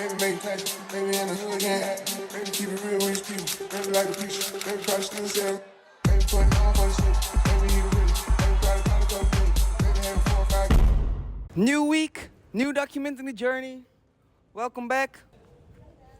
maybe make it classy, maybe in the hood again act, maybe keep it real with his people, maybe like a preacher, maybe try to still sell, maybe putting on for the shit, maybe he really, maybe probably call a couple million, maybe having 4 or 5 kids. New week, new documenting the journey. Welcome back.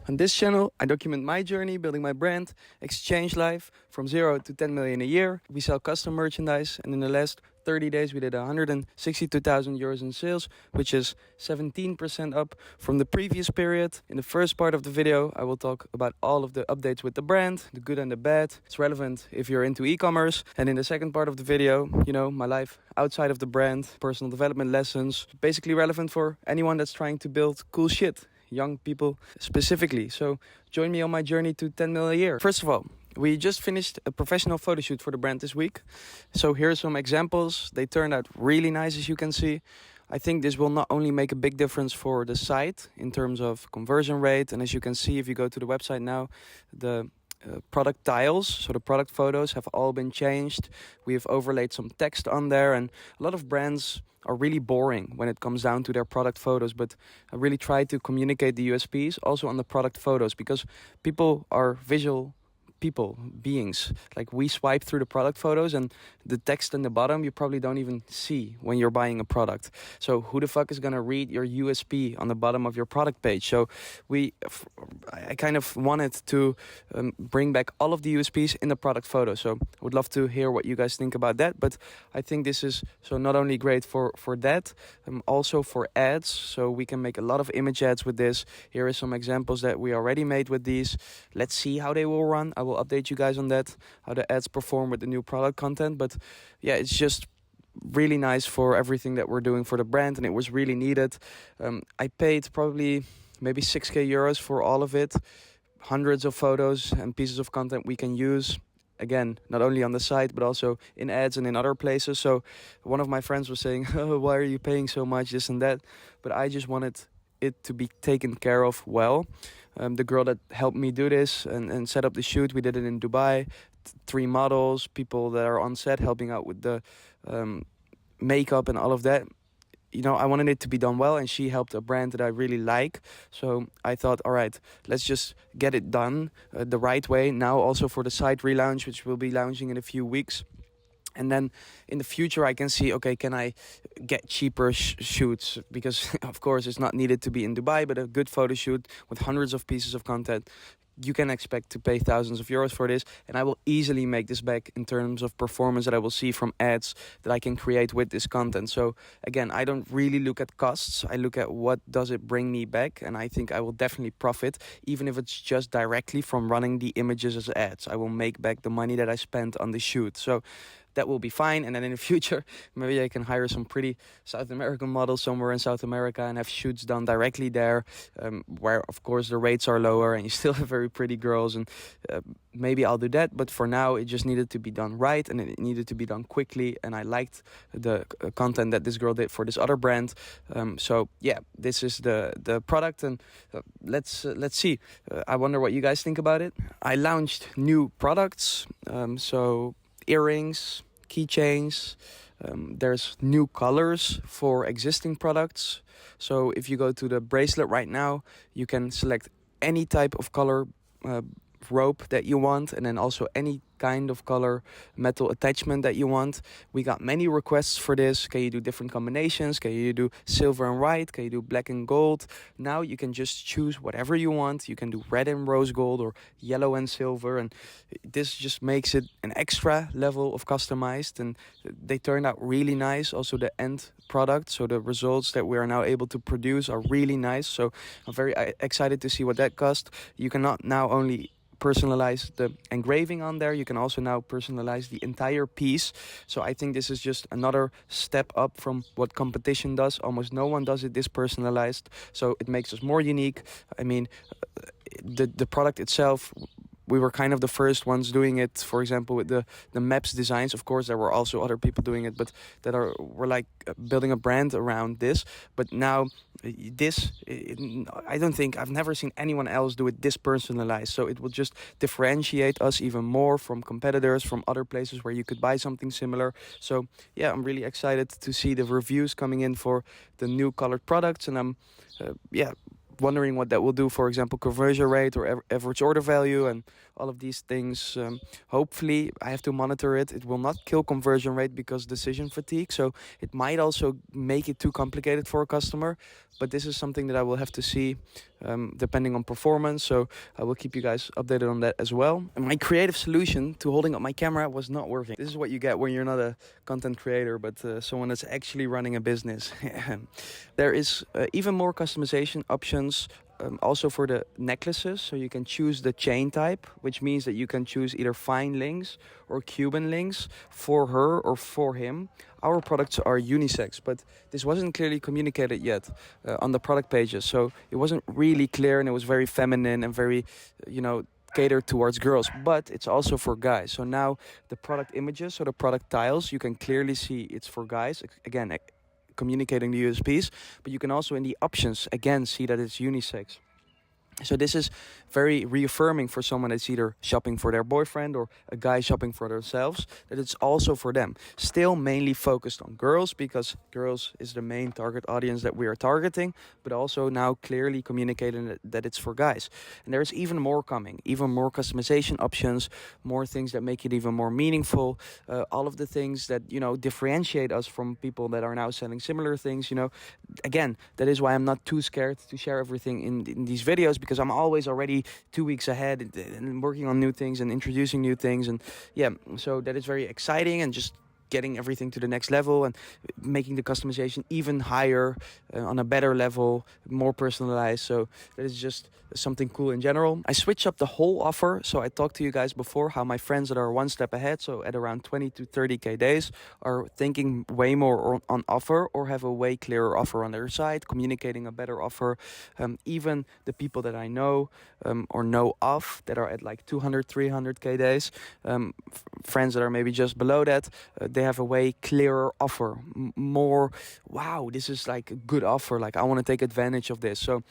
On this channel, I document my journey building my brand, exchange life from 0 to 10 million a year. We sell custom merchandise, and in the last 30 days we did 162,000 euros in sales, which is 17% up from the previous period. In the first part of the video, I will talk about all of the updates with the brand, the good and the bad. It's relevant if you're into e-commerce. And in the second part of the video, my life outside of the brand, personal development lessons, basically relevant for anyone that's trying to build cool shit. Young people specifically. So join me on my journey to 10 million a year. First of all, we just finished a professional photo shoot for the brand this week. So here are some examples. They turned out really nice, as you can see. I think this will not only make a big difference for the site in terms of conversion rate. And as you can see, if you go to the website now, the product tiles, so the product photos have all been changed. We have overlaid some text on there, and a lot of brands are really boring when it comes down to their product photos, but I really try to communicate the USPs also on the product photos, because people are visual beings. Like, we swipe through the product photos, and the text in the bottom you probably don't even see when you're buying a product. So who the fuck is gonna read your USP on the bottom of your product page? So I kind of wanted to bring back all of the USPs in the product photo. So I would love to hear what you guys think about that. But I think this is so not only great for that, also for ads. So we can make a lot of image ads with this. Here are some examples that we already made with these. Let's see how they will run. I will update you guys on that, how the ads perform with the new product content. But yeah, it's just really nice for everything that we're doing for the brand, and it was really needed. I paid probably maybe 6k euros for all of it. Hundreds of photos and pieces of content we can use. Again, not only on the site, but also in ads and in other places. So one of my friends was saying, oh, why are you paying so much, this and that? But I just wanted it to be taken care of well. The girl that helped me do this and set up the shoot, we did it in Dubai. 3 models, people that are on set helping out with the makeup and all of that. I wanted it to be done well, and she helped a brand that I really like. So I thought, all right, let's just get it done the right way. Now also for the site relaunch, which we'll be launching in a few weeks. And then in the future, I can see, okay, can I get cheaper shoots? Because, of course, it's not needed to be in Dubai, but a good photo shoot with hundreds of pieces of content, you can expect to pay thousands of euros for this. And I will easily make this back in terms of performance that I will see from ads that I can create with this content. So again, I don't really look at costs. I look at what does it bring me back. And I think I will definitely profit, even if it's just directly from running the images as ads. I will make back the money that I spent on the shoot. So that will be fine. And then in the future, maybe I can hire some pretty South American models somewhere in South America and have shoots done directly there, where of course the rates are lower and you still have very pretty girls, and maybe I'll do that. But for now, it just needed to be done right, and it needed to be done quickly, and I liked the content that this girl did for this other brand. So yeah, this is the product, and let's see. I wonder what you guys think about it. I launched new products, so earrings, keychains. There's new colors for existing products. So if you go to the bracelet right now, you can select any type of color rope that you want, and then also any kind of color metal attachment that you want. We got many requests for this. Can you do different combinations? Can you do silver and white? Can you do black and gold? Now you can just choose whatever you want. You can do red and rose gold or yellow and silver, and this just makes it an extra level of customized, and they turned out really nice. Also the end product, so the results that we are now able to produce are really nice. So I'm very excited to see what that cost. You cannot now only personalize the engraving on there, you can also now personalize the entire piece. So I think this is just another step up from what competition does. Almost no one does it this personalized, so it makes us more unique. I mean, the product itself, we were kind of the first ones doing it. For example, with the maps designs, of course there were also other people doing it, but we're like building a brand around this. But now I don't think, I've never seen anyone else do it this personalized. So it will just differentiate us even more from competitors, from other places where you could buy something similar. So yeah, I'm really excited to see the reviews coming in for the new colored products, and I'm wondering what that will do, for example, conversion rate or average order value and all of these things. Hopefully, I have to monitor it. It will not kill conversion rate because decision fatigue. So it might also make it too complicated for a customer. But this is something that I will have to see depending on performance. So I will keep you guys updated on that as well. And my creative solution to holding up my camera was not working. This is what you get when you're not a content creator, but someone that's actually running a business. There is even more customization options also for the necklaces. So you can choose the chain type, which means that you can choose either fine links or Cuban links for her or for him. Our products are unisex, but this wasn't clearly communicated yet on the product pages. So it wasn't really clear, and it was very feminine and very, catered towards girls, but it's also for guys. So now the product images or the product tiles, you can clearly see it's for guys. Again, communicating the USPs, but you can also in the options again see that it's unisex. So this is very reaffirming for someone that's either shopping for their boyfriend or a guy shopping for themselves, that it's also for them. Still mainly focused on girls because girls is the main target audience that we are targeting, but also now clearly communicating that it's for guys. And there's even more coming, even more customization options, more things that make it even more meaningful. All of the things that, differentiate us from people that are now selling similar things, Again, that is why I'm not too scared to share everything in these videos, because I'm always already 2 weeks ahead and working on new things and introducing new things. And so that is very exciting, and just getting everything to the next level and making the customization even higher on a better level, more personalized. So that is just something cool in general. I switched up the whole offer. So I talked to you guys before how my friends that are one step ahead, so at around 20 to 30K days, are thinking way more on offer or have a way clearer offer on their side, communicating a better offer. Even the people that I know or know of that are at like 200, 300K days, friends that are maybe just below that, they have a way clearer offer, more, wow, this is like a good offer, like I want to take advantage of this. So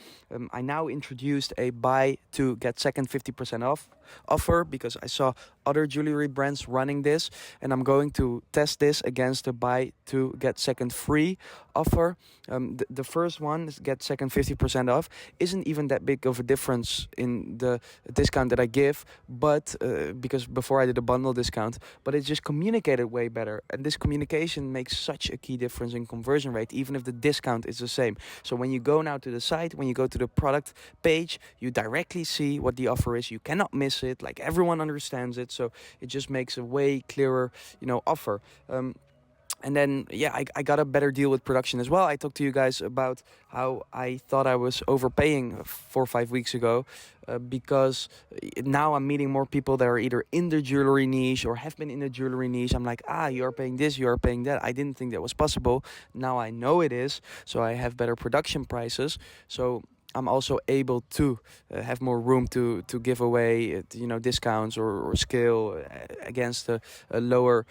I now introduced a buy to get second 50% off offer, because I saw other jewelry brands running this, and I'm going to test this against the buy to get second free offer. The first one, get second 50% off, isn't even that big of a difference in the discount that I give, but because before I did a bundle discount, but it's just communicated way better, and this communication makes such a key difference in conversion rate, even if the discount is the same. So when you go now to the site, when you go to the product page, you directly see what the offer is. You cannot miss it, like everyone understands it, so it just makes a way clearer offer. And then, I got a better deal with production as well. I talked to you guys about how I thought I was overpaying 4 or 5 weeks ago because now I'm meeting more people that are either in the jewelry niche or have been in the jewelry niche. I'm like, you are paying this, you are paying that. I didn't think that was possible. Now I know it is, so I have better production prices. So I'm also able to have more room to give away, discounts or scale against a lower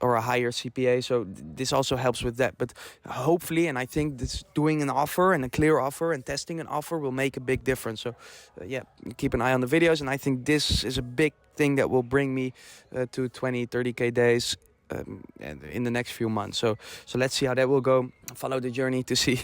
or a higher CPA. So this also helps with that. But hopefully, and I think this doing an offer and a clear offer and testing an offer will make a big difference. So keep an eye on the videos. And I think this is a big thing that will bring me to 20, 30K days in the next few months. So let's see how that will go. Follow the journey to see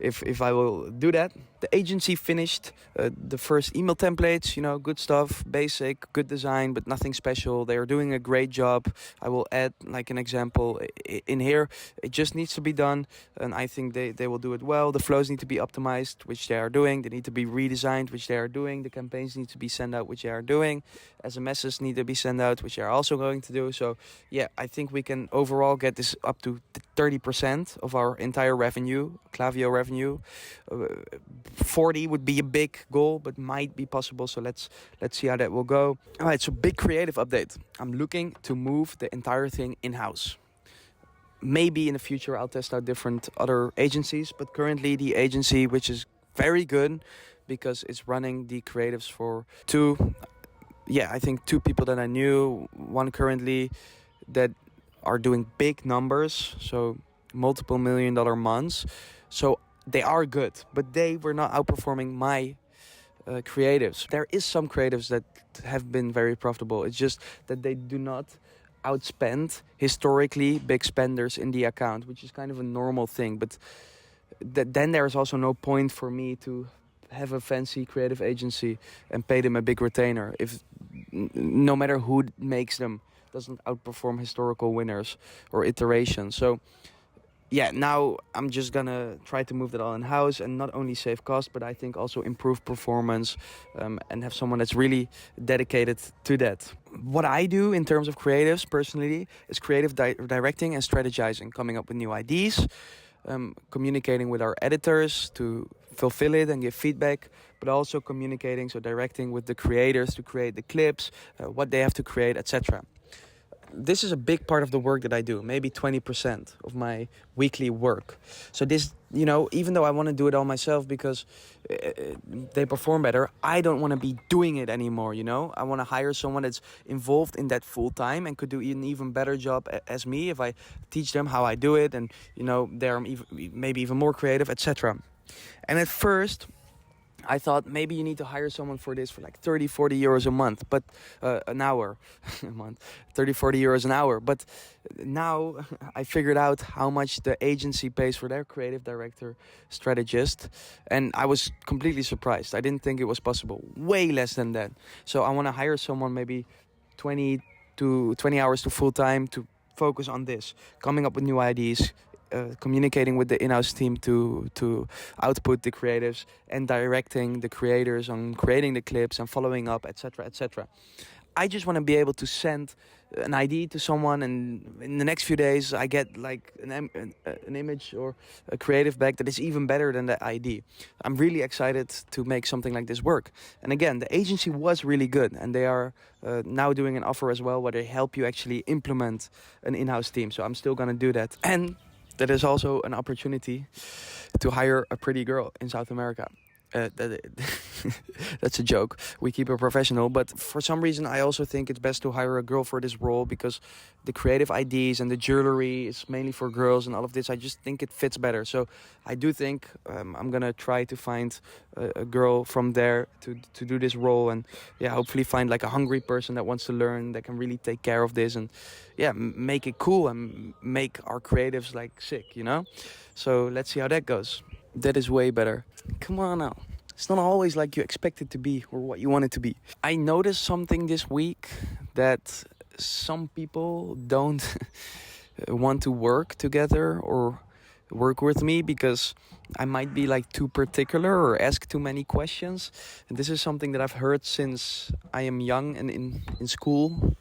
if I will do that. The agency finished the first email templates, good stuff, basic, good design, but nothing special. They are doing a great job. I will add like an example in here. It just needs to be done, and I think they will do it well. The flows need to be optimized, which they are doing. They need to be redesigned, which they are doing. The campaigns need to be sent out, which they are doing. SMSs need to be sent out, which they are also going to do. So I think we can overall get this up to 30% of our entire revenue, Klaviyo revenue. 40 would be a big goal, but might be possible. So let's see how that will go. All right, so big creative update. I'm looking to move the entire thing in-house. Maybe in the future I'll test out different other agencies, but currently the agency, which is very good because it's running the creatives for I think two people that I knew, one currently that are doing big numbers, so multiple $1 million months. So they are good, but they were not outperforming my creatives. There is some creatives that have been very profitable. It's just that they do not outspend historically big spenders in the account, which is kind of a normal thing. But then there's also no point for me to have a fancy creative agency and pay them a big retainer if no matter who makes them doesn't outperform historical winners or iterations. So yeah, now I'm just gonna try to move that all in house and not only save cost, but I think also improve performance, and have someone that's really dedicated to that. What I do in terms of creatives personally is creative directing and strategizing, coming up with new ideas, communicating with our editors to fulfill it and give feedback, but also communicating, so directing with the creators to create the clips, what they have to create, etc. This is a big part of the work that I do, maybe 20% of my weekly work. So this, even though I want to do it all myself because they perform better, I don't want to be doing it anymore, I want to hire someone that's involved in that full time and could do an even better job as me if I teach them how I do it and, they're maybe even more creative, etc. And at first, I thought maybe you need to hire someone for this for like 30, 40 euros a month, but an hour, a month, 30, 40 euros an hour. But now I figured out how much the agency pays for their creative director, strategist, and I was completely surprised. I didn't think it was possible. Way less than that. So I want to hire someone maybe 20 hours to full time to focus on this, coming up with new ideas, communicating with the in-house team to output the creatives and directing the creators on creating the clips and following up, etc., etc. I just want to be able to send an idea to someone, and in the next few days I get like an image or a creative back that is even better than the idea. I'm really excited to make something like this work. And again, the agency was really good, and they are now doing an offer as well where they help you actually implement an in-house team. So I'm still going to do that. And that is also an opportunity to hire a pretty girl in South America. That's a joke. We keep it professional, but for some reason I also think it's best to hire a girl for this role because the creative ideas and the jewelry is mainly for girls and all of this. I just think it fits better. So I do think I'm gonna try to find a girl from there to do this role, and hopefully find like a hungry person that wants to learn, that can really take care of this, and make it cool and make our creatives like sick, So let's see how that goes. That is way better. Come on now. It's not always like you expect it to be or what you want it to be. I noticed something this week that some people don't want to work together or work with me because I might be like too particular or ask too many questions. And this is something that I've heard since I am young and in school.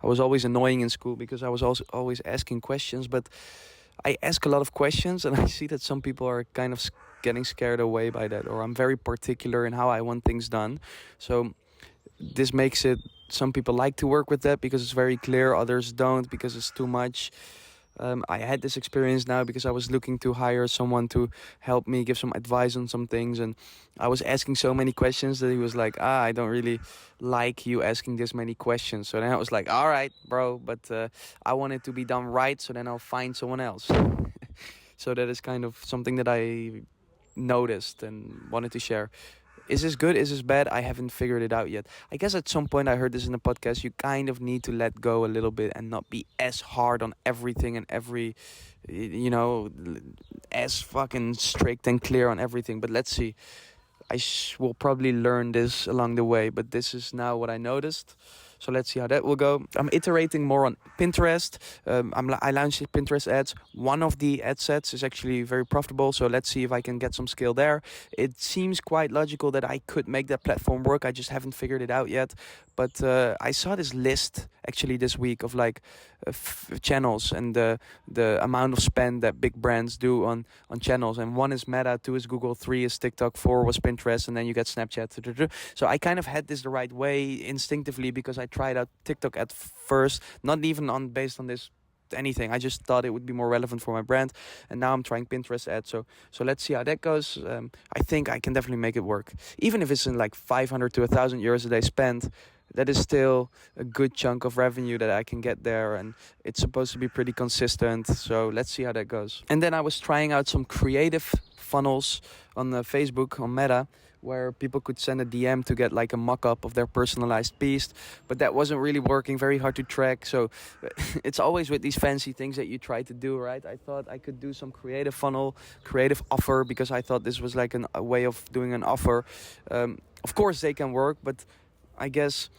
I was always annoying in school because I was also always asking questions, but I ask a lot of questions and I see that some people are kind of getting scared away by that, or I'm very particular in how I want things done. So this makes it, some people like to work with that because it's very clear, others don't because it's too much. I had this experience now because I was looking to hire someone to help me give some advice on some things, and I was asking so many questions that he was like, I don't really like you asking this many questions. So then I was like, all right, bro, but I want it to be done right, so then I'll find someone else. So that is kind of something that I noticed and wanted to share. Is this good? Is this bad? I haven't figured it out yet. I guess at some point I heard this in a podcast. You kind of need to let go a little bit and not be as hard on everything and every, as fucking strict and clear on everything. But let's see. I will probably learn this along the way. But this is now what I noticed. So let's see how that will go. I'm iterating more on Pinterest. I launched Pinterest ads. One of the ad sets is actually very profitable. So let's see if I can get some skill there. It seems quite logical that I could make that platform work. I just haven't figured it out yet. But I saw this list actually this week of like channels and the amount of spend that big brands do on channels. And 1 is Meta, 2 is Google, 3 is TikTok, 4 was Pinterest, and then you get Snapchat. So I kind of had this the right way instinctively because I tried out TikTok at first, not even based on this anything. I just thought it would be more relevant for my brand, and now I'm trying Pinterest ads. So let's see how that goes. I think I can definitely make it work, even if it's in like 500 to 1,000 euros a day spent. that is still a good chunk of revenue that I can get there, and it's supposed to be pretty consistent. So let's see how that goes. And then I was trying out some creative funnels on the Facebook on Meta, where people could send a DM to get like a mock-up of their personalized piece, but that wasn't really working, very hard to track. So it's always with these fancy things that you try to do, right? I thought I could do some creative funnel, creative offer, because I thought this was like a way of doing an offer. Of course they can work, but I guess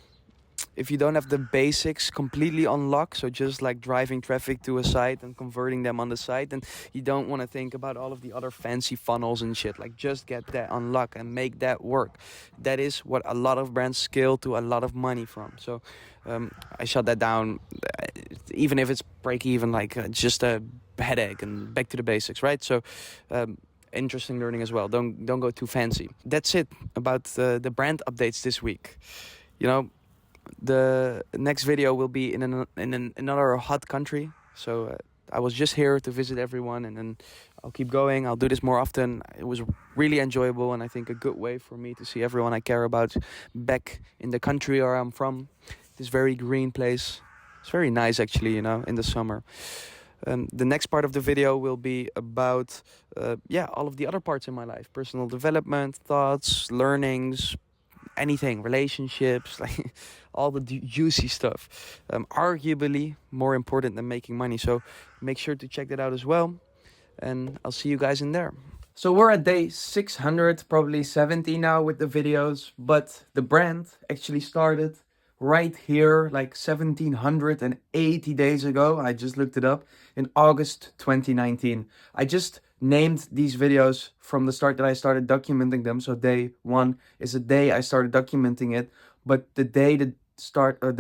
if you don't have the basics completely unlocked, so just like driving traffic to a site and converting them on the site, then you don't want to think about all of the other fancy funnels and shit. Like, just get that unlocked and make that work. That is what a lot of brands scale to a lot of money from. So I shut that down, even if it's break even, like just a headache, and back to the basics, right? So interesting learning as well. Don't go too fancy. That's it about the brand updates this week. You know, the next video will be in another hot country. So I was just here to visit everyone, and then I'll keep going. I'll do this more often. It was really enjoyable, and I think a good way for me to see everyone I care about back in the country where I'm from. This very green place. It's very nice, actually, you know, in the summer. The next part of the video will be about all of the other parts in my life: personal development, thoughts, learnings, anything, relationships, like all the juicy stuff, arguably more important than making money. So make sure to check that out as well, and I'll see you guys in there. So we're at day 600, probably 70 now with the videos, but the brand actually started right here like 1780 days ago. I just looked it up, in August 2019. I just named these videos from the start that I started documenting them. So day 1 is the day I started documenting it, but the day the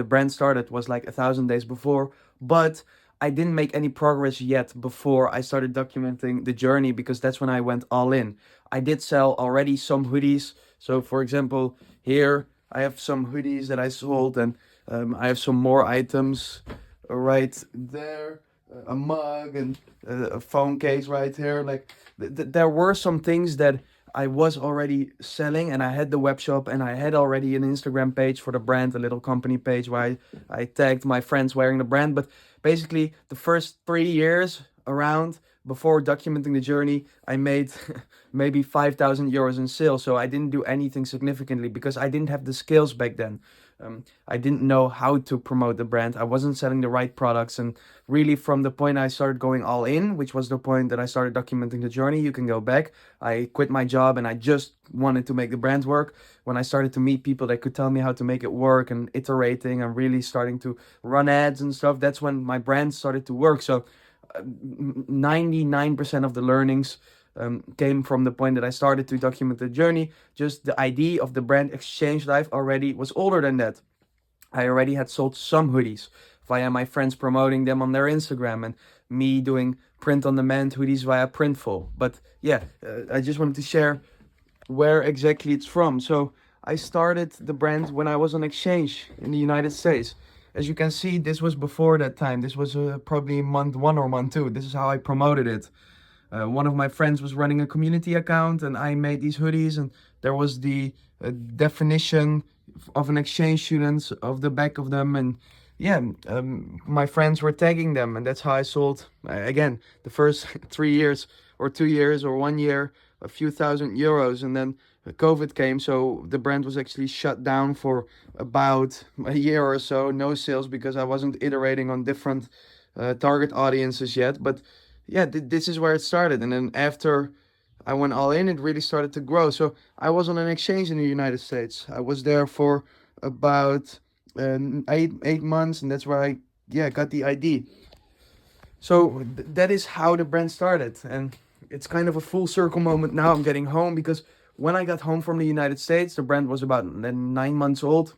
brand started was like 1,000 days before. But I didn't make any progress yet before I started documenting the journey, because that's when I went all in. I did sell already some hoodies. So for example, here I have some hoodies that I sold, and I have some more items right there. A mug and a phone case right here. Like there were some things that I was already selling, and I had the web shop, and I had already an Instagram page for the brand, a little company page where I tagged my friends wearing the brand. But basically the first 3 years around, before documenting the journey, I made maybe 5,000 euros in sales. So I didn't do anything significantly because I didn't have the skills back then. I didn't know how to promote the brand. I wasn't selling the right products. And really, from the point I started going all in, which was the point that I started documenting the journey, you can go back. I quit my job and I just wanted to make the brand work. When I started to meet people that could tell me how to make it work, and iterating and really starting to run ads and stuff, that's when my brand started to work. So 99% of the learnings came from the point that I started to document the journey. Just the idea of the brand Exchange Life already was older than that. I already had sold some hoodies via my friends promoting them on their Instagram, and me doing print-on-demand hoodies via Printful. But yeah, I just wanted to share where exactly it's from. So I started the brand when I was on exchange in the United States. As you can see, this was before that time. This was probably month 1 or month 2. This is how I promoted it. One of my friends was running a community account, and I made these hoodies, and there was the definition of an exchange student of the back of them, and yeah, my friends were tagging them, and that's how I sold, again, the first 3 years or 2 years or 1 year, a few thousand euros. And then COVID came, so the brand was actually shut down for about a year or so, no sales, because I wasn't iterating on different target audiences yet. But yeah, this is where it started. And then after I went all in, it really started to grow. So I was on an exchange in the United States. I was there for about 8 months, and that's where I got the ID. So that is how the brand started, and it's kind of a full circle moment now. I'm getting home, because when I got home from the United States, the brand was about 9 months old.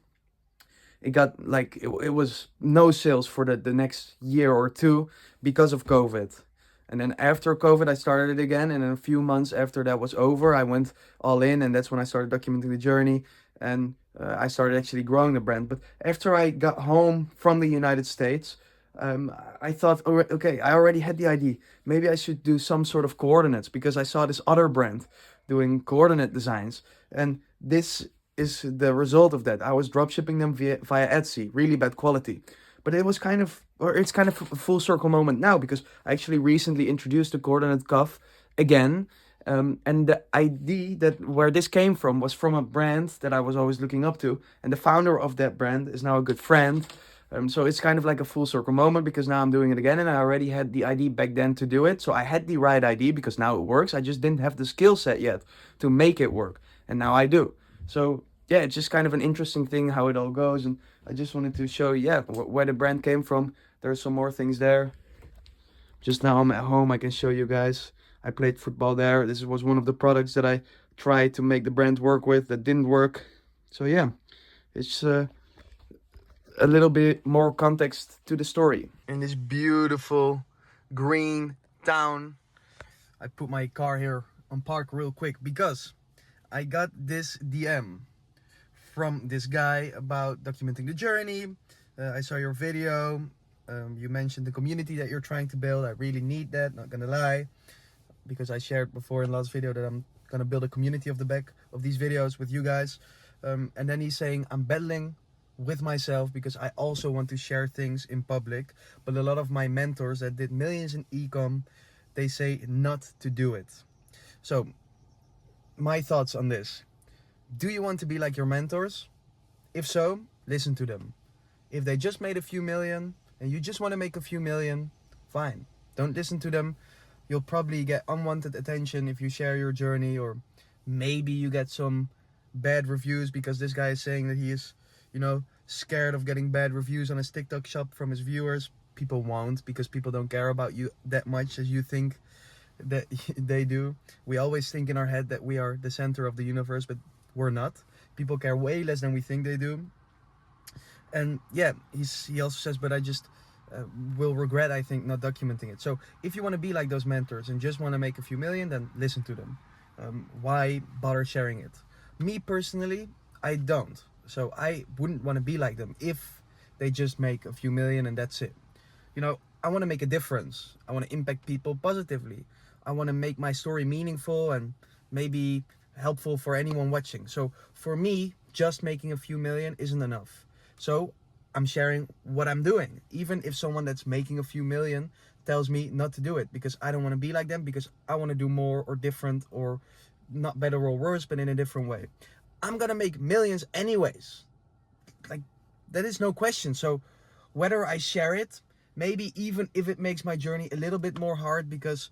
It got like it was no sales for the next year or two because of COVID. And then after COVID, I started it again. And then a few months after that was over, I went all in. And that's when I started documenting the journey. And I started actually growing the brand. But after I got home from the United States, I thought, okay, I already had the idea. Maybe I should do some sort of coordinates, because I saw this other brand doing coordinate designs. And this is the result of that. I was drop shipping them via Etsy, really bad quality. But it was kind of, or it's kind of a full circle moment now, because I actually recently introduced the coordinate cuff again. And the idea that where this came from was from a brand that I was always looking up to. And the founder of that brand is now a good friend. So it's kind of like a full circle moment, because now I'm doing it again, and I already had the idea back then to do it. So I had the right idea because now it works. I just didn't have the skill set yet to make it work. And now I do. So yeah, it's just kind of an interesting thing how it all goes. And I just wanted to show you, yeah, where the brand came from. There's some more things there. Just now I'm at home, I can show you guys. I played football there. This was one of the products that I tried to make the brand work with that didn't work. So yeah, it's a little bit more context to the story. In this beautiful green town, I put my car here on park real quick because I got this DM from this guy about documenting the journey. I saw your video. You mentioned the community that you're trying to build. I really need that, not gonna lie, because I shared before in the last video that I'm gonna build a community of the back of these videos with you guys. And then he's saying, I'm battling with myself because I also want to share things in public, but a lot of my mentors that did millions in e-com, they say not to do it. So my thoughts on this: do you want to be like your mentors? If so, listen to them. If they just made a few million and you just want to make a few million, fine, don't listen to them. You'll probably get unwanted attention if you share your journey, or maybe you get some bad reviews because this guy is saying that he is, you know, scared of getting bad reviews on his TikTok shop from his viewers. People won't, because people don't care about you that much as you think that they do. We always think in our head that we are the center of the universe, but we're not. People care way less than we think they do. And yeah, he also says, but I just will regret, I think, not documenting it. So if you want to be like those mentors and just want to make a few million, then listen to them. Why bother sharing it? Me personally, I don't. So I wouldn't want to be like them if they just make a few million and that's it. You know, I want to make a difference. I want to impact people positively. I want to make my story meaningful and maybe helpful for anyone watching. So for me, just making a few million isn't enough. So I'm sharing what I'm doing, even if someone that's making a few million tells me not to do it, because I don't want to be like them, because I want to do more or different, or not better or worse, but in a different way. I'm gonna make millions anyways. Like, that is no question. So whether I share it, maybe even if it makes my journey a little bit more hard, because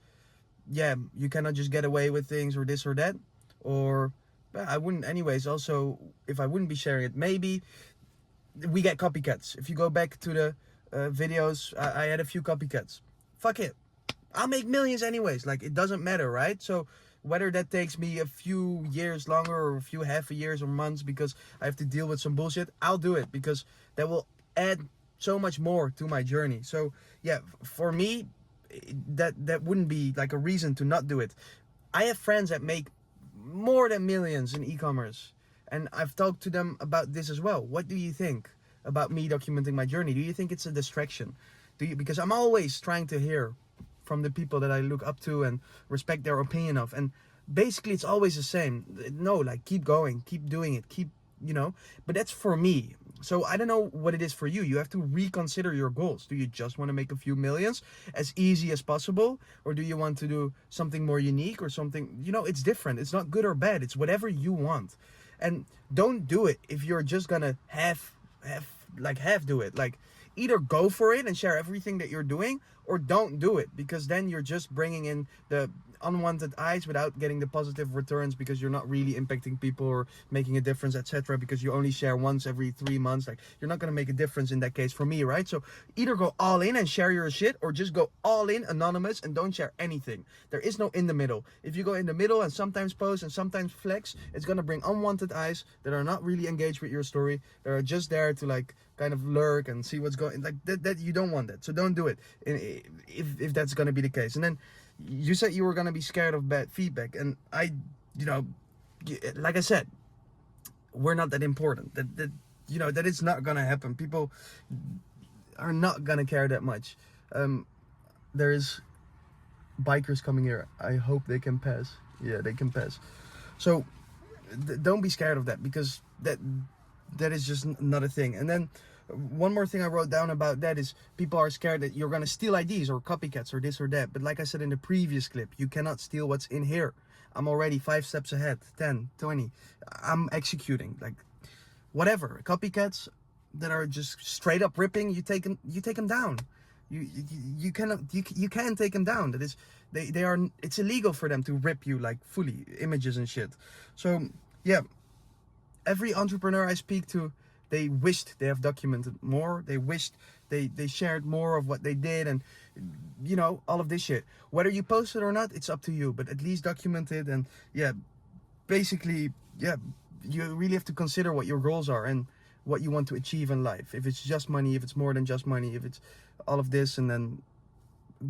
yeah, you cannot just get away with things or this or that, or I wouldn't anyways. Also, if I wouldn't be sharing it, maybe we get copycats. If you go back to the videos, I had a few copycats. Fuck it, I'll make millions anyways. Like, it doesn't matter, right? So whether that takes me a few years longer or a few half a years or months because I have to deal with some bullshit, I'll do it, because that will add so much more to my journey. So yeah, for me, that wouldn't be like a reason to not do it. I have friends that make more than millions in e-commerce, and I've talked to them about this as well. What do you think about me documenting my journey? Do you think it's a distraction? Because I'm always trying to hear from the people that I look up to and respect their opinion of, and basically it's always the same. No, like, keep going, keep doing it, keep, you know. But that's for me. So I don't know what it is for you. You have to reconsider your goals. Do you just want to make a few millions as easy as possible, or do you want to do something more unique or something, you know? It's different. It's not good or bad. It's whatever you want. And don't do it if you're just gonna half do it. Like, either go for it and share everything that you're doing, or don't do it, because then you're just bringing in the unwanted eyes without getting the positive returns, because you're not really impacting people or making a difference, etc., because you only share once every 3 months. Like, you're not going to make a difference in that case for me, right? So either go all in and share your shit, or just go all in anonymous and don't share anything. There is no in the middle. If you go in the middle and sometimes post and sometimes flex, it's going to bring unwanted eyes that are not really engaged with your story. They are just there to, like, kind of lurk and see what's going, like, that you don't want that. So don't do it if that's going to be the case. And then you said you were going to be scared of bad feedback, and I, you know, like I said, we're not that important. That you know, that it's not going to happen. People are not going to care that much. There's bikers coming here. I hope they can pass. Yeah, they can pass. So don't be scared of that, because that is just not a thing. And then one more thing I wrote down about that is people are scared that you're gonna steal IDs or copycats or this or that. But like I said in the previous clip, you cannot steal what's in here. I'm already 5 steps ahead, 10, 20. I'm executing, like, whatever. Copycats that are just straight up ripping, you take them down. You can't take them down. That is, they are, it's illegal for them to rip you, like, fully, images and shit. So yeah, every entrepreneur I speak to, they wished they have documented more. They wished they shared more of what they did, and you know, all of this shit. Whether you post it or not, it's up to you, but at least document it. And yeah, basically, yeah, you really have to consider what your goals are and what you want to achieve in life. If it's just money, if it's more than just money, if it's all of this, and then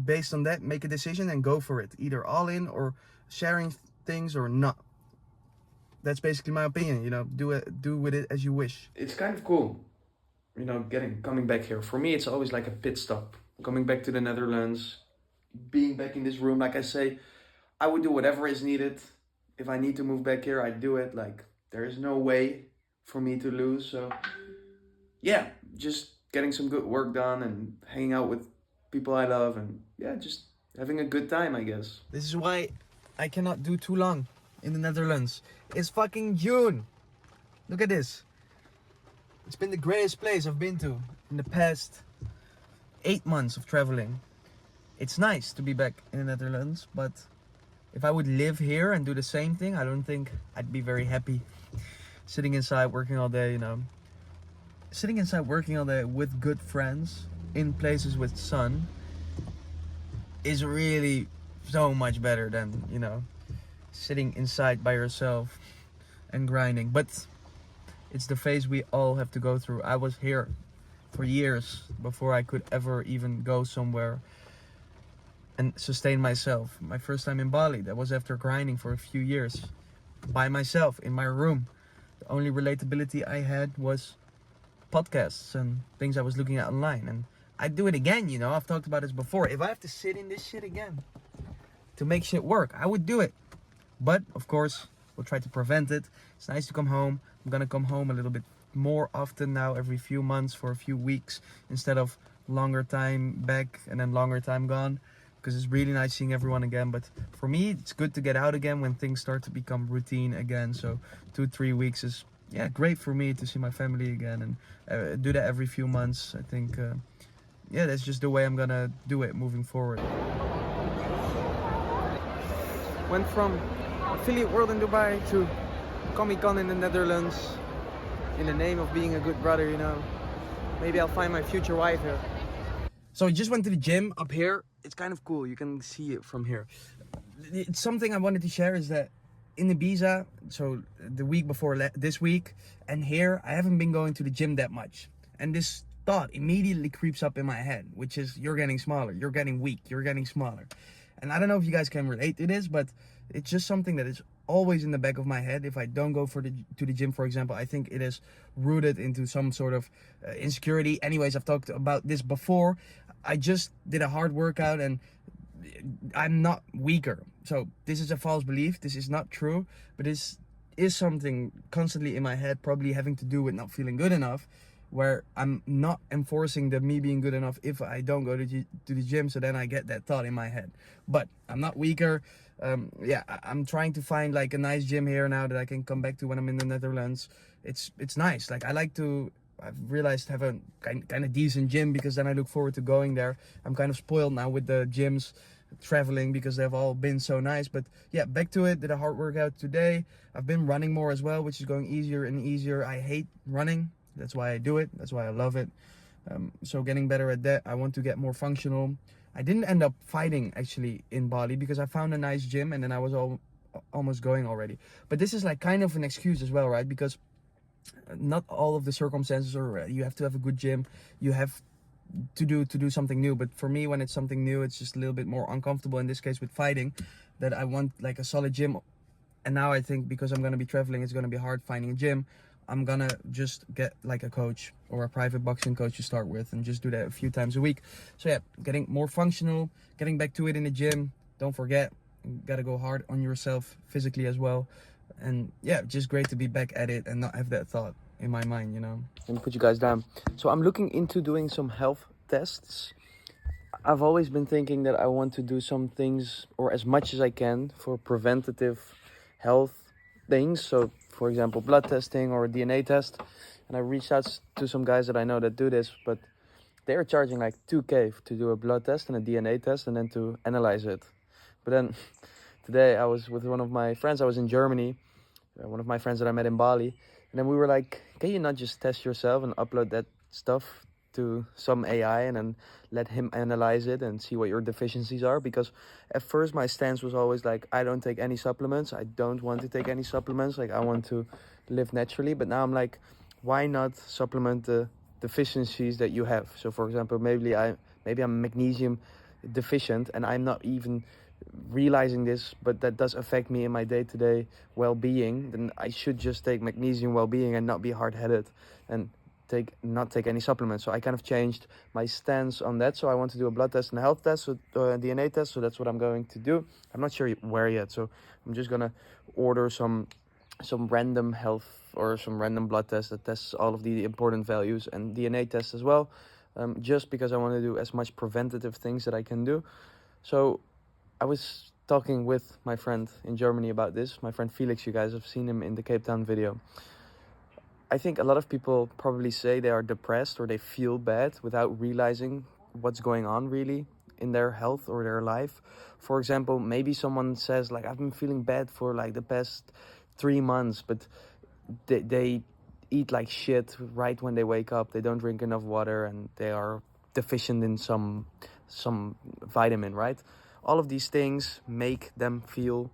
based on that, make a decision and go for it. Either all in or sharing things or not. That's basically my opinion, you know, do with it as you wish. It's kind of cool, you know, coming back here. For me, it's always like a pit stop. Coming back to the Netherlands, being back in this room, like I say, I would do whatever is needed. If I need to move back here, I do it. Like, there is no way for me to lose. So yeah, just getting some good work done and hanging out with people I love, and yeah, just having a good time, I guess. This is why I cannot do too long in the Netherlands. It's fucking June. Look at this. It's been the greatest place I've been to in the past 8 months of traveling. It's nice to be back in the Netherlands, but if I would live here and do the same thing, I don't think I'd be very happy. Sitting inside working all day, you know. Sitting inside working all day with good friends in places with sun is really so much better than, you know, sitting inside by yourself and grinding. But it's the phase we all have to go through. I was here for years before I could ever even go somewhere and sustain myself. My first time in Bali, that was after grinding for a few years by myself in my room. The only relatability I had was podcasts and things I was looking at online, and I'd do it again, you know. I've talked about this before. If I have to sit in this shit again to make shit work, I would do it. But of course, we'll try to prevent it. It's nice to come home. I'm gonna come home a little bit more often now, every few months for a few weeks, instead of longer time back and then longer time gone, because it's really nice seeing everyone again. But for me, it's good to get out again when things start to become routine again. So 2-3 weeks is, yeah, great for me to see my family again, and do that every few months. I think, yeah, that's just the way I'm gonna do it moving forward. Went from Affiliate World in Dubai to Comic-Con in the Netherlands in the name of being a good brother, you know. Maybe I'll find my future wife here. So I just went to the gym up here. It's kind of cool. You can see it from here. It's something I wanted to share is that in Ibiza, so the week before this week, and here, I haven't been going to the gym that much. And this thought immediately creeps up in my head, which is, you're getting smaller, you're getting weak, you're getting smaller. And I don't know if you guys can relate to this, but it's just something that is always in the back of my head. If I don't go to the gym, for example, I think it is rooted into some sort of insecurity. Anyways, I've talked about this before. I just did a hard workout and I'm not weaker. So this is a false belief. This is not true, but this is something constantly in my head, probably having to do with not feeling good enough, where I'm not enforcing the me being good enough if I don't go to the gym. So then I get that thought in my head, but I'm not weaker. Yeah, I'm trying to find like a nice gym here now that I can come back to when I'm in the Netherlands. It's nice. Like, I've realized have a kind of decent gym, because then I look forward to going there. I'm kind of spoiled now with the gyms traveling because they've all been so nice. But yeah, back to it. Did a hard workout today. I've been running more as well, which is going easier and easier. I hate running. That's why I do it. That's why I love it. So getting better at that. I want to get more functional. I didn't end up fighting actually in Bali because I found a nice gym and then I was almost going already. But this is like kind of an excuse as well, right? Because not all of the circumstances, or you have to have a good gym, you have to do something new. But for me, when it's something new, it's just a little bit more uncomfortable. In this case with fighting, that I want like a solid gym. And now I think because I'm going to be traveling, it's going to be hard finding a gym. I'm gonna just get like a coach or a private boxing coach to start with, and just do that a few times a week. So yeah, getting more functional, getting back to it in the gym. Don't forget, you gotta go hard on yourself physically as well. And yeah, just great to be back at it and not have that thought in my mind, you know. Let me put you guys down. So I'm looking into doing some health tests. I've always been thinking that I want to do some things, or as much as I can, for preventative health things. So, for example, blood testing or a DNA test. And I reached out to some guys that I know that do this, but they're charging like 2K to do a blood test and a DNA test and then to analyze it. But then today I was with one of my friends. I was in Germany, one of my friends that I met in Bali. And then we were like, can you not just test yourself and upload that stuff to some AI and then let him analyze it and see what your deficiencies are? Because at first my stance was always like, I don't take any supplements. I don't want to take any supplements. Like, I want to live naturally. But now I'm like, why not supplement the deficiencies that you have? So for example, maybe I'm magnesium deficient and I'm not even realizing this, but that does affect me in my day-to-day well-being. Then I should just take magnesium well-being and not be hard-headed and not take any supplements. So I kind of changed my stance on that. So I want to do a blood test and a health test, so DNA test. So that's what I'm going to do. I'm not sure where yet, so I'm just gonna order some random health or some random blood test that tests all of the important values, and DNA test as well, just because I want to do as much preventative things that I can do. So I was talking with my friend in Germany about this, my friend Felix. You guys have seen him in the Cape Town video. I think a lot of people probably say they are depressed or they feel bad without realizing what's going on really in their health or their life. For example, maybe someone says like, I've been feeling bad for like the past 3 months, but they eat like shit right when they wake up. They don't drink enough water and they are deficient in some vitamin, right? All of these things make them feel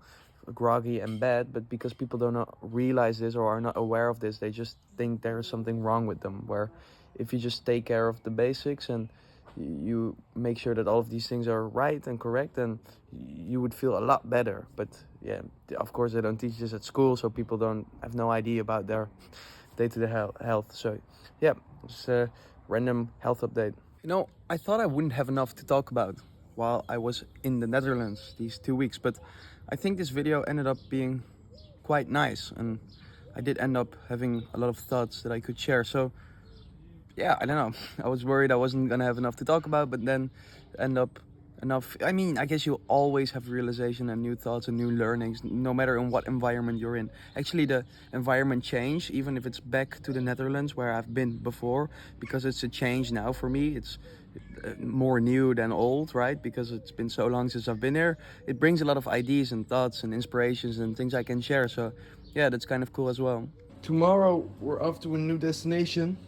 groggy and bad, but because people do not realize this or are not aware of this, they just think there is something wrong with them. Where if you just take care of the basics and you make sure that all of these things are right and correct, then you would feel a lot better. But yeah, of course they don't teach this at school, so people don't have no idea about their day-to-day health. So yeah, it's a random health update. You know, I thought I wouldn't have enough to talk about while I was in the Netherlands these 2 weeks, but I think this video ended up being quite nice, and I did end up having a lot of thoughts that I could share. So yeah, I don't know. I was worried I wasn't gonna have enough to talk about, but then end up enough. I mean, I guess you always have realization and new thoughts and new learnings, no matter in what environment you're in. Actually, the environment changed, even if it's back to the Netherlands where I've been before, because it's a change now for me. It's more new than old, right? Because it's been so long since I've been here. It brings a lot of ideas and thoughts and inspirations and things I can share. So yeah, that's kind of cool as well. Tomorrow we're off to a new destination.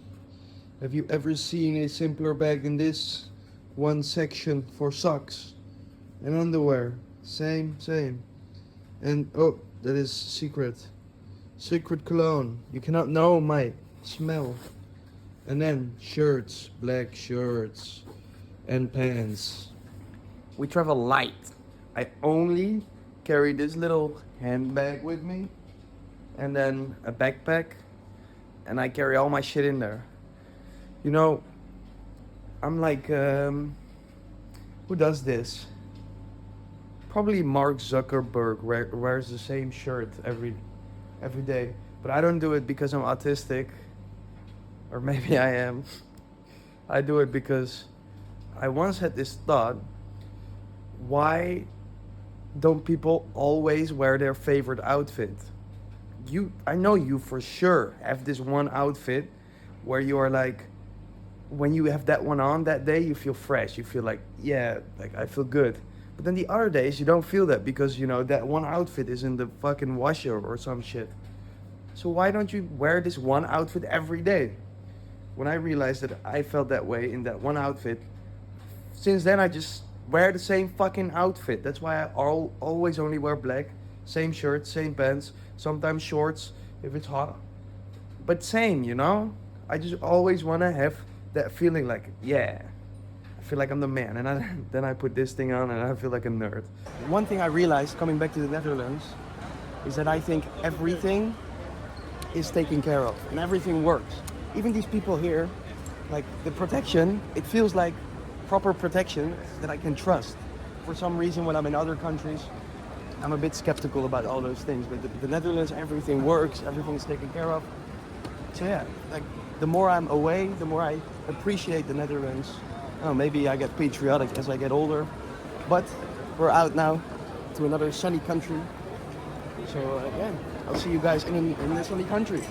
Have you ever seen a simpler bag than this? One section for socks and underwear. Same. And oh, that is secret cologne. You cannot know my smell. And then shirts, black shirts and pants. We travel light. I only carry this little handbag with me and then a backpack, and I carry all my shit in there. You know, I'm like, who does this? Probably Mark Zuckerberg wears the same shirt every day. But I don't do it because I'm autistic, or maybe I am. I do it because I once had this thought: why don't people always wear their favorite outfit? I know you for sure have this one outfit where you are like, when you have that one on that day, you feel fresh. You feel like, yeah, like I feel good. But then the other days you don't feel that because, you know, that one outfit is in the fucking washer or some shit. So why don't you wear this one outfit every day? When I realized that I felt that way in that one outfit, since then I just wear the same fucking outfit. That's why I always only wear black. Same shirt, same pants, sometimes shorts if it's hot. But same, you know? I just always want to have that feeling like, yeah, I feel like I'm the man. And then I put this thing on and I feel like a nerd. One thing I realized coming back to the Netherlands is that I think everything is taken care of and everything works. Even these people here, like the protection, it feels like proper protection that I can trust. For some reason, when I'm in other countries, I'm a bit skeptical about all those things. But the Netherlands, everything works, everything's taken care of. So yeah, like the more I'm away, the more I appreciate the Netherlands. Oh, maybe I get patriotic as I get older, but we're out now to another sunny country. So yeah, I'll see you guys in the sunny country.